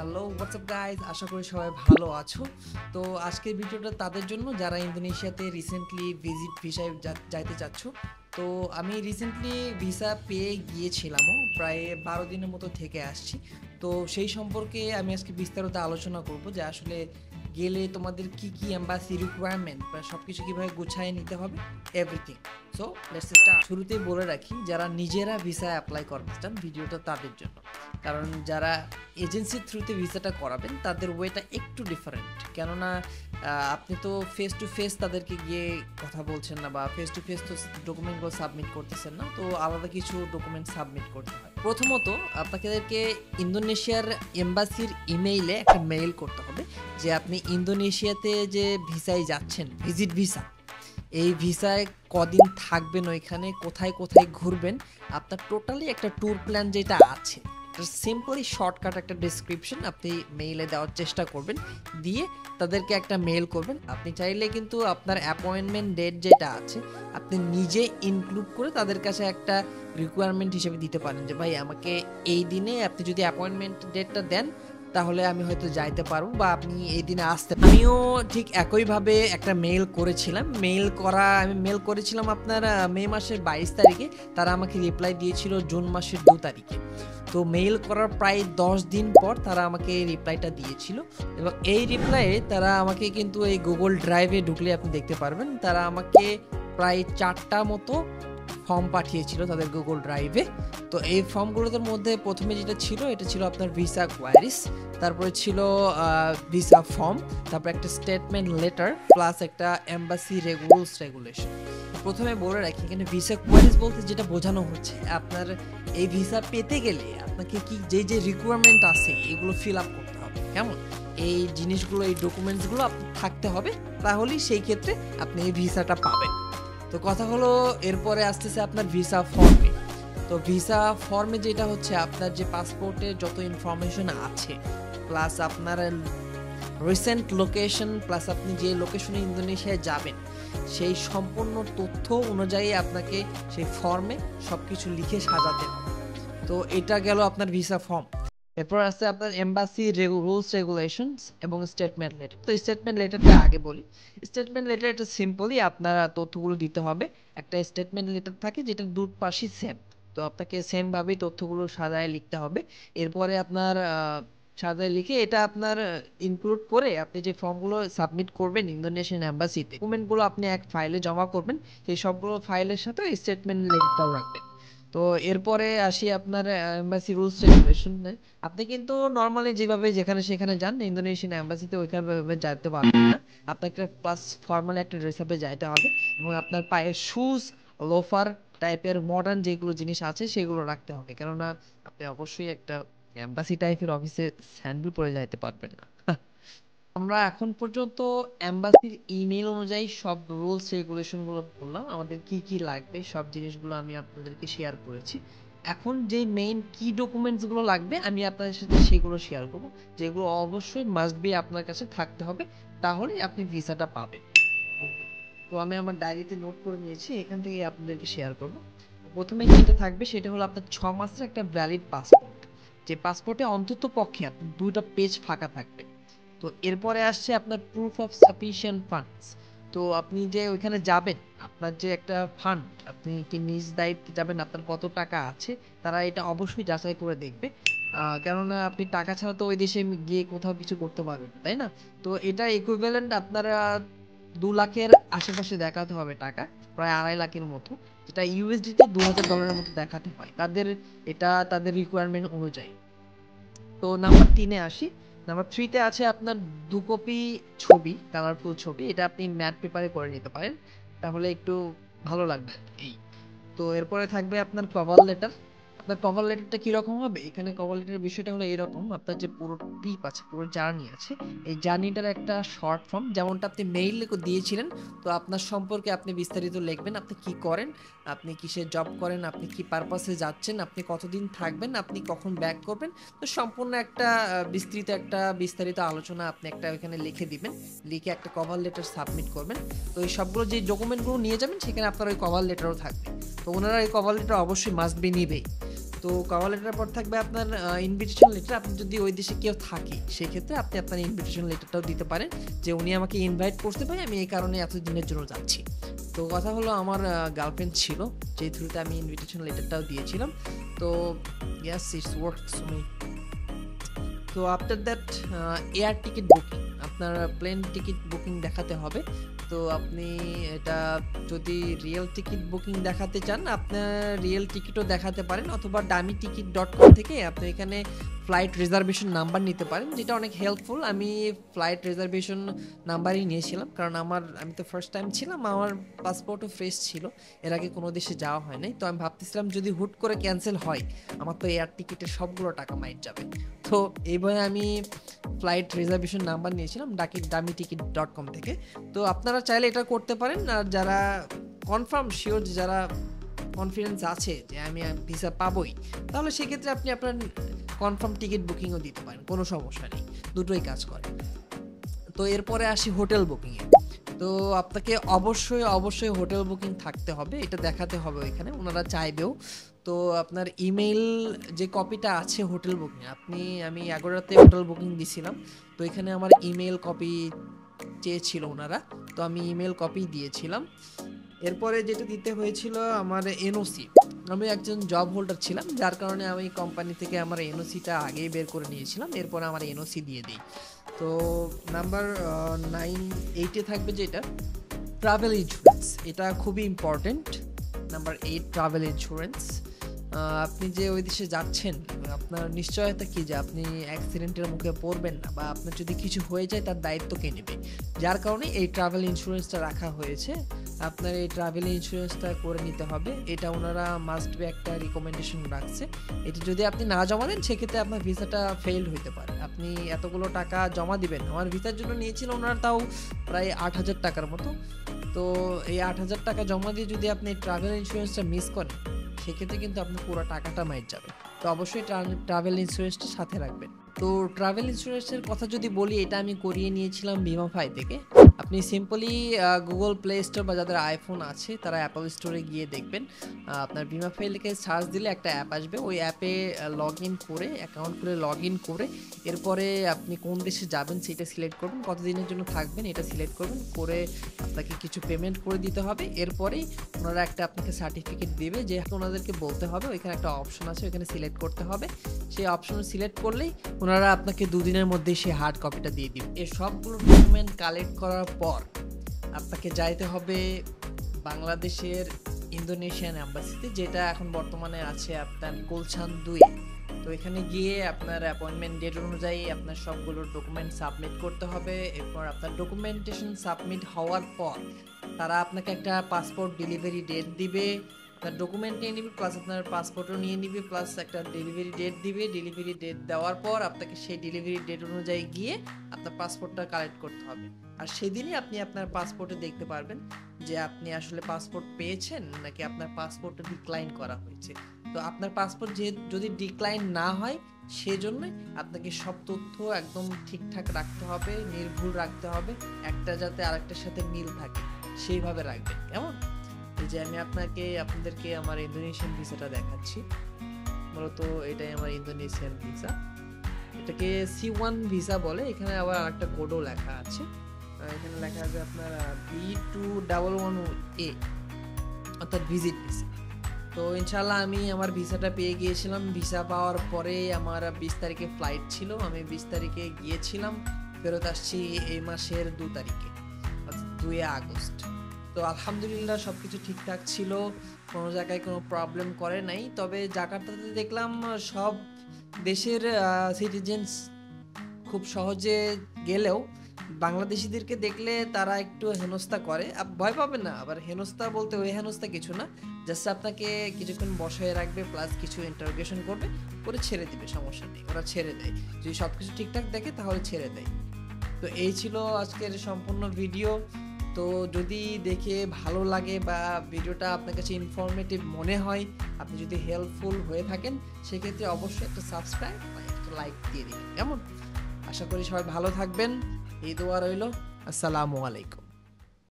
Hello WhatsApp guys, আশা করি সবাই ভালো আছো। তো আজকের ভিডিওটা তাদের জন্য যারা ইন্দোনেশিয়াতে রিসেন্টলি ভিজিট ভিসায় যাইতে চাচ্ছ। তো আমি রিসেন্টলি ভিসা পেয়ে গিয়েছিলামও, প্রায় 12 দিনের মতো থেকে আসছি। তো সেই সম্পর্কে আমি আজকে বিস্তারিত আলোচনা করব যে আসলে গেলে তোমাদের কি কি এম্বাসি রিকোয়ারমেন্ট বা সব কিছু কীভাবে গুছায় নিতে হবে, এভরিথিং। So let's start. শুরুতেই বলে রাখি, যারা নিজেরা ভিসা অ্যাপ্লাই করতে চান ভিডিওটা তাদের জন্য, কারণ যারা এজেন্সির থ্রুতে ভিসাটা করাবেন তাদের ওয়েটা একটু ডিফারেন্ট। কেননা আপনি তো ফেস টু ফেস তাদেরকে গিয়ে কথা বলছেন না, বা ফেস টু ফেস তো ডকুমেন্টগুলো সাবমিট করতেছেন না, তো আলাদা কিছু ডকুমেন্ট সাবমিট করতে হয়। প্রথমত আপনাদেরকে ইন্দোনেশিয়ার এম্বাসির ইমেইলে একটা মেইল করতে হবে যে আপনি ইন্দোনেশিয়াতে যে ভিসায় যাচ্ছেন, ভিজিট ভিসা, এই ভিসায় কদিন থাকবেন, ওইখানে কোথায় কোথায় ঘুরবেন, আপনার টোটালি একটা ট্যুর প্ল্যান যেটা আছে, সিম্পলি শর্টকাট একটা ডেসক্রিপশন আপনি মেইলে দেওয়ার চেষ্টা করবেন, দিয়ে তাদেরকে একটা মেইল করবেন। আপনি চাইলে কিন্তু আপনার অ্যাপয়েন্টমেন্ট ডেট যেটা আছে আপনি নিজে ইনক্লুড করে তাদের কাছে একটা রিকোয়ারমেন্ট হিসেবে দিতে পারেন যে ভাই আমাকে এই দিনে আপনি যদি অ্যাপয়েন্টমেন্ট ডেটটা দেন তাহলে আমি হয়তো যাইতে পারবো, বা আপনি এই দিনে আসতে। আমিও ঠিক একইভাবে একটা মেইল করেছিলাম। আমি মেইল করেছিলাম আপনার মে মাসের 22 তারিখে, তারা আমাকে রিপ্লাই দিয়েছিল জুন মাসের 2 তারিখে। তো মেইল করার প্রায় 10 দিন পর তারা আমাকে এই রিপ্লাইটা দিয়েছিল, এবং এই রিপ্লাইয়ে তারা আমাকে কিন্তু এই গুগল ড্রাইভে ঢুকলে আপনি দেখতে পারবেন, তারা আমাকে প্রায় 4টা মতো ফর্ম পাঠিয়েছিল তাদের গুগল ড্রাইভে। তো এই ফর্মগুলোর মধ্যে প্রথমে যেটা ছিল এটা ছিল আপনার ভিসা কোয়ারিজ, তারপরে ছিল ভিসা ফর্ম, তারপর একটা স্টেটমেন্ট লেটার, প্লাস একটা এম্বাসি রুলস রেগুলেশন। প্রথমে বলে রাখি, এখানে ভিসা কোয়ারিজ বলতে যেটা বোঝানো হচ্ছে, আপনার এই ভিসা পেতে গেলে আপনাকে কি যে রিকোয়ারমেন্ট আছে এগুলো ফিল আপ করতে হবে। কেমন এই জিনিসগুলো, এই ডকুমেন্টসগুলো আপনার থাকতে হবে, তাহলেই সেই ক্ষেত্রে আপনি এই ভিসাটা পাবেন। তো কথা হলো, এরপরে আসতেছে আপনার ভিসা ফর্মে। তো ভিসা ফর্মে যেটা হচ্ছে আপনার যে পাসপোর্টে যত ইনফরমেশন আছে, প্লাস আপনার রিসেন্ট লোকেশন, প্লাস আপনি যে লোকেশনে ইন্দোনেশিয়ায় যাবেন সেই সম্পূর্ণ তথ্য অনুযায়ী আপনাকে সেই ফর্মে সব কিছু লিখে সাজাতে হবে। তো এটা গেল আপনার ভিসা ফর্ম। এরপর আছে আপনার এম্বাসি রুলস রেগুলেশনস এবং স্টেটমেন্ট লেটার। তো স্টেটমেন্ট লেটারটা আগে বলি। স্টেটমেন্ট লেটার এটা সিম্পলি আপনার তথ্যগুলো দিতে হবে। একটা স্টেটমেন্ট লেটার থাকে যেটা দুপাশই সেম, তো আপনাকে সেম ভাবেই তথ্যগুলো সাজায় লিখতে হবে। এরপরে আপনার সাজায় লিখে এটা আপনার ইনক্লুড করে আপনি যে ফর্মগুলো সাবমিট করবেন ইন্দোনেশিয়ান এম্বাসিতে, ডকুমেন্টগুলো আপনি এক ফাইলে জমা করবেন, সেই সবগুলো ফাইলের সাথে স্টেটমেন্ট লেটারটাও রাখবেন। তো এরপরে আসি আপনার এম্বাসি রুলস রেগুলেশন। আপনি কিন্তু নর্মালি যেভাবে যেখানে সেখানে যান ইন্দোনেশিয়ান এম্বাসিতে ওইভাবে যেতে পারবেন না। আপনাকে প্লাস ফর্মাল একটা ড্রেস আপে যাইতে হবে, এবং আপনার পায়ে শুজ, লোফার টাইপের মডার্ন যেগুলো জিনিস আছে সেগুলো রাখতে হবে, কেননা আপনি অবশ্যই একটা এম্বাসি টাইপের অফিসে স্যান্ডেল পরে যাইতে পারবেন না। আমরা এখন পর্যন্ত এম্বাসির ইমেল অনুযায়ী সব রুলস রেগুলেশন গুলো বললাম, আমাদের কি কি লাগবে সব জিনিসগুলো আমি আপনাদেরকে শেয়ার করেছি। এখন যে মেইন কি ডকুমেন্টস গুলো লাগবে আমি আপনাদের সাথে সেগুলো শেয়ার করব, যেগুলো অবশ্যই মাস্ট বি আপনার কাছে থাকতে হবে, তাহলেই আপনি ভিসাটা পাবেন। তো আমি আমার ডায়েরিতে নোট করে নিয়েছি, এখান থেকে আপনাদেরকে শেয়ার করব। প্রথমে যেটা থাকবে সেটা হলো আপনার 6 মাসের একটা ভ্যালিড পাসপোর্ট, যে পাসপোর্টে অন্তত পক্ষে আপনার 2টা পেজ ফাঁকা থাকবে। তো এরপরে আসছে আপনার প্রুফ অফ সাফিসিয়েন্ট ফান্ডস। তো আপনি যে ওইখানে যাবেন, আপনার যে একটা ফান্ড, আপনি কি নিজ দায়িত্বে যাবেন, আপনার কত টাকা আছে তারা এটা অবশ্যই যাচাই করে দেখবে। কেননা আপনি টাকা ছাড়া তো ওই দেশে গিয়ে কোথাও কিছু করতে পারবেন না, তাই না? তো এটা ইকুইভ্যালেন্ট আপনারা 2 লাখের আশেপাশে দেখাতে হবে টাকা, প্রায় 2.5 লাখের মতো, যেটা ইউএসডিতে $2000 মতো দেখাতে হয় তাদের, এটা তাদের রিকোয়ারমেন্ট অনুযায়ী। তো নাম্বার 3-এ আসি। নাম্বার 3-তে আছে আপনার 2 কপি ছবি, কালারফুল ছবি, এটা আপনি ম্যাট পেপারে করে নিতে পারেন, তাহলে একটু ভালো লাগবে এই। তো এরপরে থাকবে আপনার কভার লেটার। আপনার কভার লেটারটা কিরকম হবে, এখানে কভার লেটারের বিষয়টা হলো এরকম, আপনার যে পুরো ট্রিপ আছে, পুরো জার্নি আছে, এই জার্নিটার একটা শর্ট ফর্ম, যেমনটা আপনি মেইল দিয়েছিলেন। তো আপনার সম্পর্কে আপনি বিস্তারিত লিখবেন, আপনি কি করেন, আপনি কিসের জব করেন, আপনি কি পারপাসে যাচ্ছেন, আপনি কতদিন থাকবেন, আপনি কখন ব্যাক করবেন। তো সম্পূর্ণ একটা বিস্তারিত আলোচনা আপনি একটা ওইখানে লিখে দিবেন, লিখে একটা কভার লেটার সাবমিট করবেন। তো এই সবগুলো যে ডকুমেন্টগুলো নিয়ে যাবেন সেখানে আপনার ওই কভার লেটারও থাকবে। তো ওনারা এই কভার লেটার অবশ্যই মাস্ট বি নিবেই। তো কভার লেটারের পর থাকবে আপনার ইনভিটেশন লেটার। আপনি যদি ওই দেশে কেউ থাকে সেক্ষেত্রে আপনি আপনার ইনভিটেশন লেটারটাও দিতে পারেন যে উনি আমাকে ইনভাইট করতে পারে, আমি এই কারণে এতদিনের জন্য যাচ্ছি। তো কথা হলো আমার গার্লফ্রেন্ড ছিল যে থ্রুতে আমি ইনভিটেশন লেটারটাও দিয়েছিলাম। তো yes it's works for me. তো after that air ticket booking, আপনার প্লেন টিকিট বুকিং দেখাতে হবে। তো আপনি এটা যদি রিয়েল টিকিট বুকিং দেখাতে চান আপনার রিয়েল টিকিটও দেখাতে পারেন, অথবা dummyticket.com থেকে আপনি এখানে ফ্লাইট রিজার্ভেশন নাম্বার নিতে পারেন, যেটা অনেক হেল্পফুল। আমি ফ্লাইট রিজার্ভেশন নাম্বারই নিয়েছিলাম, কারণ আমি তো ফার্স্ট টাইম ছিলাম, আমার পাসপোর্টও ফ্রেশ ছিল, এর আগে কোনো দেশে যাওয়া হয় নাই। তো আমি ভাবতেছিলাম যদি হুট করে ক্যান্সেল হয় আমার তো এয়ার টিকিটের সবগুলো টাকা মাইট যাবে। তো এইভাবে আমি ফ্লাইট রিজার্ভেশন নাম্বার নিয়েছিলাম dummyticket.com থেকে। তো আপনারা চাইলে এটা করতে পারেন। আর যারা কনফার্ম শিওর, যারা কনফিডেন্স আছে যে আমি ভিসা পাবোই, তাহলে সেক্ষেত্রে আপনি আপনার কনফার্ম টিকিট বুকিংও দিতে পারেন, কোনো সমস্যা নেই, দুটোই কাজ করে। তো এরপরে আসি হোটেল বুকিংয়ে। তো আপনাকে অবশ্যই হোটেল বুকিং থাকতে হবে, এটা দেখাতে হবে ওইখানে, ওনারা চাইবেও। তো আপনার ইমেইল যে কপিটা আছে হোটেল বুকিং, আমি এগারোটাতে হোটেল বুকিং দিছিলাম, তো এখানে আমার ইমেইল কপি চেয়েছিল ওনারা, তো আমি ইমেল কপি দিয়েছিলাম। এরপরে যেটা দিতে হয়েছিল আমার এনওসি। আমি একজন জব হোল্ডার ছিলাম, যার কারণে আমি কোম্পানি থেকে আমার এনওসিটা আগেই বের করে নিয়েছিলাম, এরপরে আমার এনওসি দিয়ে দিই। তো নাম্বার 9-8 থাকবে যেটা ট্রাভেল ইন্স্যুরেন্স, এটা খুবই ইম্পর্টেন্ট। Number 8 travel insurance. আপনি যে ওই দেশে যাচ্ছেন আপনার নিশ্চয়তা কি যে আপনি অ্যাক্সিডেন্টের মুখে পড়বেন না, বা আপনার যদি কিছু হয়ে যায় তার দায়িত্ব কে নেবে, যার কারণে এই ট্রাভেল ইন্স্যুরেন্সটা রাখা হয়েছে। আপনার এই ট্রাভেল ইন্স্যুরেন্সটা করে নিতে হবে, এটা ওনারা মাস্ট বি একটা রিকমেন্ডেশন রাখছে। এটা যদি আপনি না জমা দেন সেক্ষেত্রে আপনার ভিসাটা ফেইল হতে পারে। আপনি এতগুলো টাকা জমা দিবেন, আমার ভিসার জন্য নিয়েছিল ওনারা তাও প্রায় 8,000 টাকার মতো। তো এই 8,000 টাকা জমা দিয়ে যদি আপনি ট্রাভেল ইন্স্যুরেন্সটা মিস করেন সেক্ষেত্রে কিন্তু আপনার পুরো টাকাটা মাইট যাবে। তো অবশ্যই ট্রাভেল ইন্স্যুরেন্সটা সাথে রাখবেন। তো ট্রাভেল ইন্স্যুরেন্সের কথা যদি বলি, এটা আমি করিয়ে নিয়েছিলাম বিমাফাই থেকে। আপনি সিম্পলি গুগল প্লে স্টোর বা যাদের আইফোন আছে তারা অ্যাপল স্টোরে গিয়ে দেখবেন, আপনার বিমাফাই লিখে সার্চ দিলে একটা অ্যাপ আসবে, ওই অ্যাপে লগ ইন করে অ্যাকাউন্ট খুলে লগ ইন করে এরপরে আপনি কোন দেশে যাবেন সেটা সিলেক্ট করবেন, কতদিনের জন্য থাকবেন এটা সিলেক্ট করবেন, করে আপনাকে কিছু পেমেন্ট করে দিতে হবে। এরপরেই ওনারা একটা আপনাকে সার্টিফিকেট দেবে, যে ওনাদেরকে বলতে হবে ওইখানে একটা অপশন আছে ওইখানে সিলেক্ট করতে হবে, সেই অপশন সিলেক্ট করলেই ওনারা আপনাকে 2 দিনের মধ্যেই সেই হার্ড কপিটা দিয়ে দিবে। এই সবগুলো ডকুমেন্ট কালেক্ট করার পর আপনাকে যাইতে হবে বাংলাদেশের ইন্দোনেশিয়ান অ্যাম্বাসিতে, যেটা এখন বর্তমানে আছে আপনার গুলশান 2। তো এখানে গিয়ে আপনার অ্যাপয়েন্টমেন্ট ডেট অনুযায়ী আপনার সবগুলো ডকুমেন্ট সাবমিট করতে হবে। এরপর আপনার ডকুমেন্টেশন সাবমিট হওয়ার পর তারা আপনাকে একটা পাসপোর্ট ডেলিভারি ডেট দিবে, আপনার ডকুমেন্ট নিয়ে নিবে প্লাস আপনার পাসপোর্টও নিয়ে নিবে, প্লাস একটা ডেলিভারি ডেট দিবে। ডেলিভারি ডেট দেওয়ার পর আপনাকে সেই ডেলিভারি ডেট অনুযায়ী গিয়ে আপনার পাসপোর্টটা কালেক্ট করতে হবে। আর সেদিনই আপনি আপনার পাসপোর্টে দেখতে পারবেন যে আপনি আসলে পাসপোর্ট পেয়েছেন নাকি আপনার পাসপোর্টটা ডিক্লাইন করা হয়েছে। তো আপনার পাসপোর্ট যদি ডিক্লাইন না হয় সেজন্যই আপনাকে সব তথ্য একদম ঠিকঠাক রাখতে হবে, নির্ভুল রাখতে হবে, একটা যাতে আরেকটার সাথে মিল থাকে সেইভাবে রাখবেন। কেমন? এই যে আমি আপনাদেরকে আমার ইন্দোনেশিয়ান ভিসাটা দেখাচ্ছি, মূলত এটাই আমার ইন্দোনেশিয়ান ভিসা, এটাকে C1 ভিসা বলে। এখানে আবার আরেকটা কোডও লেখা আছে, এখানে লেখা আছে আপনার B211A অর্থাৎ ভিজিট ভিসা। তো ইনশাল্লাহ আমি আমার ভিসাটা পেয়ে গিয়েছিলাম। ভিসা পাওয়ার পরে আমার 20 তারিখে ফ্লাইট ছিল, আমি 20 তারিখে গিয়েছিলাম, ফেরত আসছি এই মাসের 2 তারিখে অর্থাৎ 2 আগস্ট। তো আলহামদুলিল্লাহ সব কিছু ঠিকঠাক ছিল, কোনো জায়গায় কোনো প্রবলেম করে নাই। তবে জাকার্তাতে দেখলাম সব দেশের সিটিজেন্স খুব সহজে গেলেও বাংলাদেশিদেরকে দেখলে তারা একটু হেনস্থা করে। ভয় পাবেন না, আবার হেনস্থা বলতে ওই হেনস্থা কিছু না, জাস্ট আপনাকে কিছুক্ষণ বসায় রাখবে প্লাস কিছু ইন্টারোগেশন করবে, করে ছেড়ে দিবে, সমস্যা নেই, ওরা ছেড়ে দেয় যদি সব কিছু ঠিকঠাক দেখে তাহলে ছেড়ে দেয়। তো এই ছিল আজকের সম্পূর্ণ ভিডিও। তো যদি দেখে ভালো লাগে বা ভিডিওটা আপনার কাছে ইনফরমেটিভ মনে হয়, আপনি যদি হেল্পফুল হয়ে থাকেন সেক্ষেত্রে অবশ্যই একটা সাবস্ক্রাইব বা একটা লাইক দিয়ে দিবেন। কেমন? আশা করি সবাই ভালো থাকবেন, এই দোয়া রইল। আসসালামু আলাইকুম।